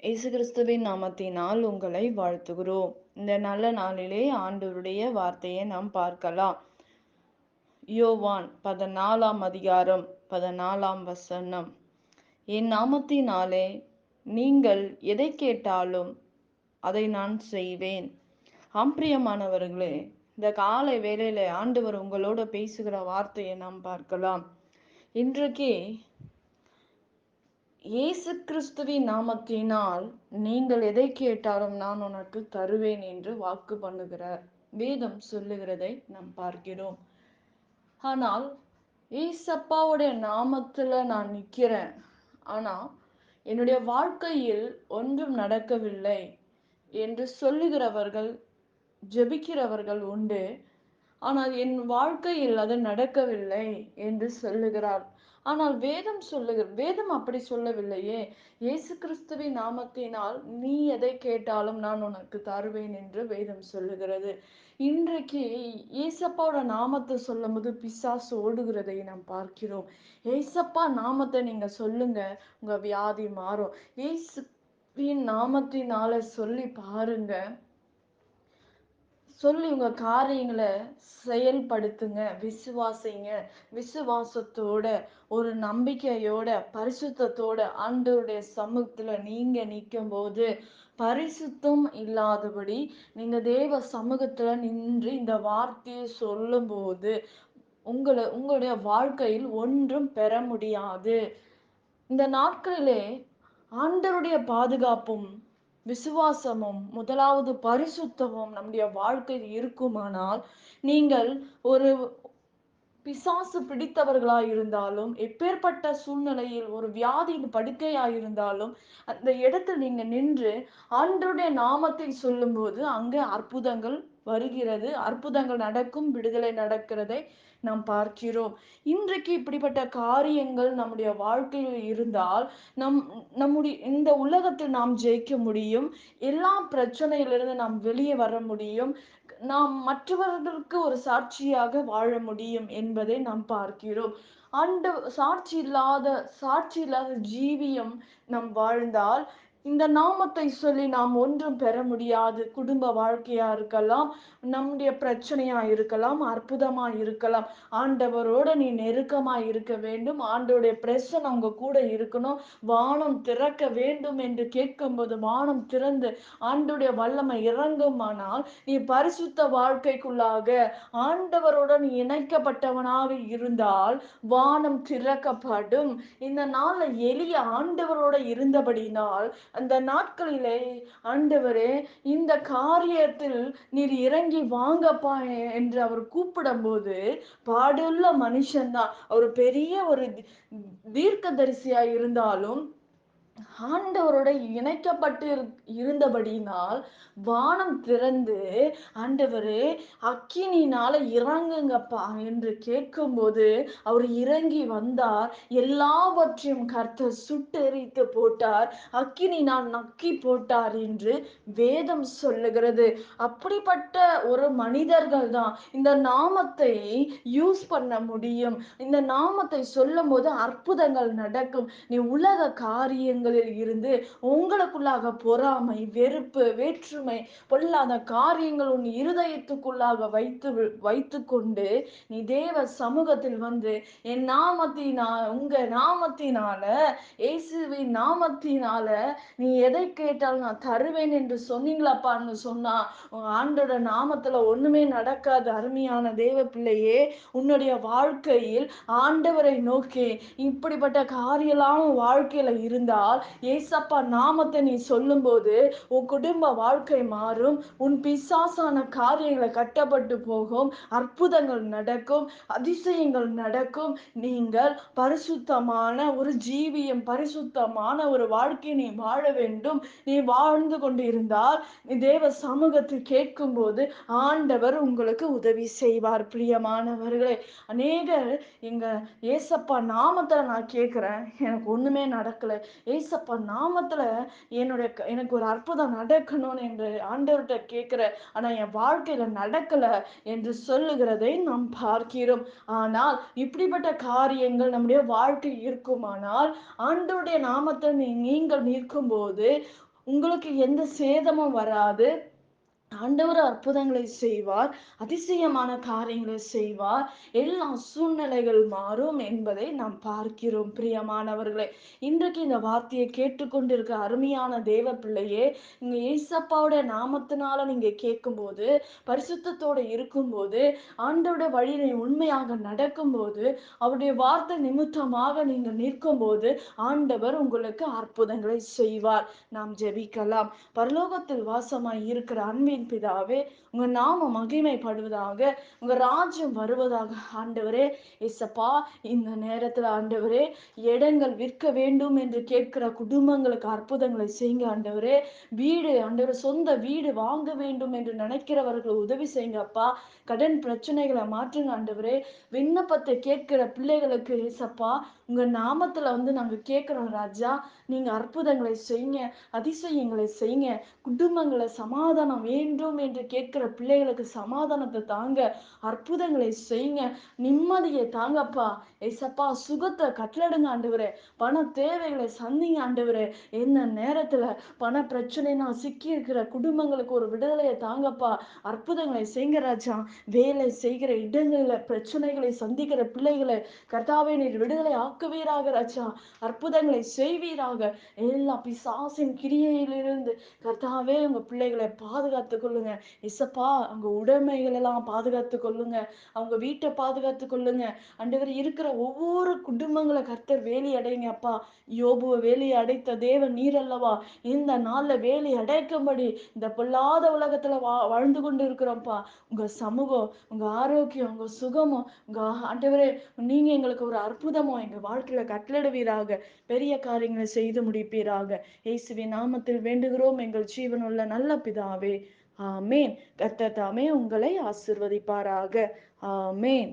இயேசு கிறிஸ்துவின் நாமத்தினால் உங்களை வாழ்த்துகிறோம். இந்த நல்ல நாளிலே ஆண்டவருடைய வார்த்தையை நாம் பார்க்கலாம். யோவான் 14ஆம் அதிகாரம் 14ஆம் வசனம். என் நாமத்தினாலே நீங்கள் எதை கேட்டாலும் அதை நான் செய்வேன். பிரியமானவர்களே, இந்த காலை வேளையில ஆண்டவர் உங்களோட பேசுகிற வார்த்தையை நாம் பார்க்கலாம். இன்றைக்கு இயேசு கிறிஸ்துவின் நாமத்தினால் நீங்கள் எதை கேட்டாலும் நான் உனக்கு தருவேன் என்று வாக்கு பண்ணுகிறார். வேதம் சொல்லுகிறதை நாம் பார்க்கிறோம். ஆனால் ஏசப்பாவுடைய நாமத்துல நான் நிக்கிறேன், ஆனா என்னுடைய வாழ்க்கையில் ஒன்றும் நடக்கவில்லை என்று சொல்லுகிறவர்கள், ஜெபிக்கிறவர்கள் உண்டு. ஆனால் என் வாழ்க்கையில் அது நடக்கவில்லை என்று சொல்லுகிறார். ஆனால் வேதம் அப்படி சொல்லவில்லையே. இயேசு கிறிஸ்துவின் நாமத்தினால் நீ எதை கேட்டாலும் நான் உனக்கு தருவேன் என்று வேதம் சொல்லுகிறது. இன்றைக்கு ஏசப்பாவோட நாமத்தை சொல்லும் போது பிசாசு ஓடுகிறதை நாம் பார்க்கிறோம். ஏசப்பா நாமத்தை நீங்க சொல்லுங்க, உங்க வியாதி மாறும். இயேசுவின் நாமத்தினால சொல்லி பாருங்க, சொல்லி உங்க காரியங்களை செயல்படுத்துங்க, விசுவாசிங்க. விசுவாசத்தோட, ஒரு நம்பிக்கையோட, பரிசுத்தத்தோட ஆண்டவருடைய சமூகத்துல நீங்க நிற்கும் போது, பரிசுத்தம் இல்லாதபடி நீங்க தேவ சமூகத்துல நின்று இந்த வார்த்தையை சொல்லும் போது உங்களுடைய வாழ்க்கையில் ஒன்றும் பெற முடியாது. இந்த நாட்களிலே ஆண்டவருடைய பாதுகாப்பும் விசுவாசமும் முதலாவது பரிசுத்தமும் நம்முடைய வாழ்க்கையில் இருக்குமானால், நீங்கள் ஒரு பிசாசு பிடித்தவர்களாய் இருந்தாலும், எப்பேற்பட்ட சூழ்நிலையில் ஒரு வியாதியின் படுக்கையாய் இருந்தாலும், அந்த இடத்தில் நீங்க நின்று ஆண்டவருடைய நாமத்தை சொல்லும்போது அங்கே அற்புதங்கள் வருகிறது, அற்புதங்கள் நடக்கும், விடுதலை நடக்கிறதை நாம் பார்க்கிறோம். இன்றைக்கு இப்படிப்பட்ட காரியங்கள் நம்முடைய வாழ்க்கையில் இருந்தால் நம்முடைய இந்த உலகத்தில் நாம் ஜெயிக்க முடியும். எல்லா பிரச்சனையிலிருந்து நாம் வெளியே வர முடியும். நாம் மற்றவர்களுக்கு ஒரு சாட்சியாக வாழ முடியும் என்பதை நாம் பார்க்கிறோம். ஆண்டு சாட்சி இல்லாத ஜீவியம் நாம் வாழ்ந்தால் இந்த நாமத்தை சொல்லி நாம் ஒன்றும் பெற முடியாது. குடும்ப வாழ்க்கையா இருக்கலாம், நம்முடைய பிரச்சனையா இருக்கலாம், அற்புதமா இருக்கலாம். ஆண்டவரோட நீ நெருக்கமா இருக்க வேண்டும், ஆண்டவருடைய பிரசன்னம் உங்க கூட இருக்கணும், வானம் திறக்க வேண்டும் என்று கேட்கும்போது வானம் திறந்து ஆண்டவருடைய வல்லமை இறங்குமானால், நீ பரிசுத்த வாழ்க்கைக்குள்ளாக ஆண்டவரோட நீ இணைக்கப்பட்டவனாக இருந்தால் வானம் திறக்கப்படும். இந்த நாள்ல எளிய ஆண்டவரோட இருந்தபடினால் அந்த நாட்களிலே, ஆண்டவரே இந்த காரியத்தில் நீர் இறங்கி வாங்கப்பா என்று அவர் கூப்பிடும் போது, பாடுள்ள மனுஷன்தான், அவர் பெரிய ஒரு தீர்க்கதரிசியா இருந்தாலும் ஆண்டவரோட இணைக்கப்பட்டு இருந்தபடியினால் வானம் திறந்து, ஆண்டவரே அக்கினினால இறங்குங்கப்பா என்று கேட்கும்போது அவர் இறங்கி வந்தார். எல்லாவற்றையும் கர்த்தர் சுட்டெரித்து போட்டார், அக்கினினால் நக்கி போட்டார் என்று வேதம் சொல்லுகிறது. அப்படிப்பட்ட ஒரு மனிதர்கள் தான் இந்த நாமத்தை யூஸ் பண்ண முடியும். இந்த நாமத்தை சொல்லும் போது அற்புதங்கள் நடக்கும். நீ உலக காரியங்களில் இருந்து உங்களுக்குள்ளாக பொறாமை, வெறுப்பு, வேற்றுமை, பொல்லாத காரியங்கள் உன் இருதயத்துக்குள்ளாக வைத்து கொண்டு நீ தேவ சமூகத்தில் வந்து என் நாமத்தினால், உங்க நாமத்தினால, இயேசுவின் நாமத்தினால நீ எதை கேட்டாலும் நான் தருவேன் என்று சொன்னீங்களாப்பான்னு சொன்னா ஆண்டோட நாமத்துல ஒண்ணுமே நடக்காது. அருமையான தேவ பிள்ளையே, உன்னுடைய வாழ்க்கையில் ஆண்டவரை நோக்கி இப்படிப்பட்ட காரியெல்லாம் வாழ்க்கையில இருந்தால் ஏசப்பா நாமத்தை நீ சொல்லும்போது உன் குடும்ப வாழ்க்கை மாறும், உன் பிசாசான காரியங்களை கட்டப்பட்டு போகும், அற்புதங்கள் நடக்கும், அதிசயங்கள் நடக்கும். நீங்கள் பரிசுத்தமான ஒரு ஜீவியம், பரிசுத்தமான ஒரு வாழ்க்கை நீ வாழ வேண்டும். நீ வாழ்ந்து கொண்டு இருந்தால் நீ தேவ சமூகத்தில் கேட்கும் போது ஆண்டவர் உங்களுக்கு உதவி செய்வார். பிரியமானவர்களே, அநேகர் எங்க ஏசப்பா நாமத்துல நான் கேட்கிறேன், எனக்கு ஒண்ணுமே நடக்கல, ஏசப்பா நாமத்துல எனக்கு ஒரு அற்புதம் நடக்கணும்னு என்று ஆண்டவர்கிட்ட கேட்கிற, ஆனா என் வாழ்க்கையில நடக்கல என்று சொல்லுகிறதை நாம் பார்க்கிறோம். ஆனால் இப்படிப்பட்ட காரியங்கள் நம்முடைய வாழ்க்கை இருக்குமானால், ஆண்டவருடைய நாமத்தை நீங்கள் நிற்கும் போது உங்களுக்கு எந்த சேதமும் வராது. ஆண்டவர் அற்புதங்களை செய்வார், அதிசயமான காரியங்களை செய்வார். எல்லா சூழ்நிலைகள் மாறும் என்பதை நாம் பார்க்கிறோம். பிரியமானவர்களே, இன்றைக்கு இந்த வார்த்தையை கேட்டுக்கொண்டிருக்க அருமையான தேவ பிள்ளையே, நீங்க ஏசப்பாவுடைய நாமத்தினால நீங்க கேட்கும்போது, பரிசுத்தத்தோட இருக்கும்போது, ஆண்டவருடைய வழியில உண்மையாக நடக்கும்போது, அவருடைய வார்த்தை நிமித்தமாக நீங்க நிற்கும்போது, ஆண்டவர் உங்களுக்கு அற்புதங்களை செய்வார். நாம் ஜெபிக்கலாம். பரலோகத்தில் வாசமாய் இருக்கிற அன்பின் பிதாவே, உங்க நாமம் மகிமைப்படுவதாக, உங்க ராஜ்யம் வருவதாக. ஆண்டவரே, இசப்பா, இந்த நேரத்துல ஆண்டவரே, இடங்கள் விற்க வேண்டும் என்று கேட்கிற குடும்பங்களுக்கு அற்புதங்களை செய்யுங்க ஆண்டவரே. வீடு ஆண்டவரே, சொந்த வீடு வாங்க வேண்டும் என்று நினைக்கிறவர்கள் உதவி செய்யுங்க அப்பா. கடன் பிரச்சனைகளை மாற்றுங்க ஆண்டவரே. விண்ணப்பத்தை கேட்கிற பிள்ளைகளுக்கு இசப்பா, உங்க நாமத்துல நாங்க கேட்கிறோம் ராஜா. நீங்க அற்புதங்களை செய்யுங்க, அதிசயங்களை செய்யுங்க. குடும்பங்களை சமாதானம் வேண்டும் என்று கேட்கிற பிள்ளைகளுக்கு சமாதானத்தை தாங்க, அற்புதங்களை செய்யுங்க, நிம்மதியை தாங்கப்பா. ஏசப்பா, சுகத்தை கட்டளடுங்க ஆண்டவரே. பண தேவைகளை சந்திங்க ஆண்டவரே. எந்த நேரத்துல பண பிரச்சனைனா சிக்கி இருக்கிற குடும்பங்களுக்கு ஒரு விடுதலையை தாங்கப்பா. அற்புதங்களை செய்யுங்க ராஜா. வேலை செய்கிற இடங்கள்ல பிரச்சனைகளை சந்திக்கிற பிள்ளைகளை கர்த்தாவே நீர் விடுதலை ஆக்குவீராக ராஜா. அற்புதங்களை செய்வீராக. எல்லா பிசாசின் கிரியையிலிருந்து கர்த்தாவே உங்க பிள்ளைகளை பாதுகாத்துக் கொள்ளுங்க. இசப்பா, அவங்க உடைமைகள் எல்லாம் பாதுகாத்துக் கொள்ளுங்க. அவங்க வீட்டை பாதுகாத்துக் கொள்ளுங்க. ஆண்டவர், இருக்கிற ஒவ்வொரு குடும்பங்களை கர்த்தர் வேலி அடைங்க அப்பா. யோபுவ வேலி அடைத்த தேவன் நீர் அல்லவா. இந்த நாள்ல வேலி அடைக்கும்படி இந்த பொல்லாத உலகத்துல வாழ்ந்து கொண்டு இருக்கிறோம்ப்பா. உங்க சமூகம், உங்க ஆரோக்கியம், உங்க சுகமும், உங்க ஆண்டவரே, நீங்க எங்களுக்கு ஒரு அற்புதமும் எங்க வாழ்க்கையில கட்டளிடுவீராக. பெரிய காரியங்களை செய்து முடிப்பீராக. இயேசுவின் நாமத்தில் வேண்டுகிறோம் எங்கள் ஜீவனுள்ள நல்ல பிதாவே. ஆமேன். கர்த்தர் தாமே உங்களை ஆசிர்வதிப்பாராக. ஆமேன்.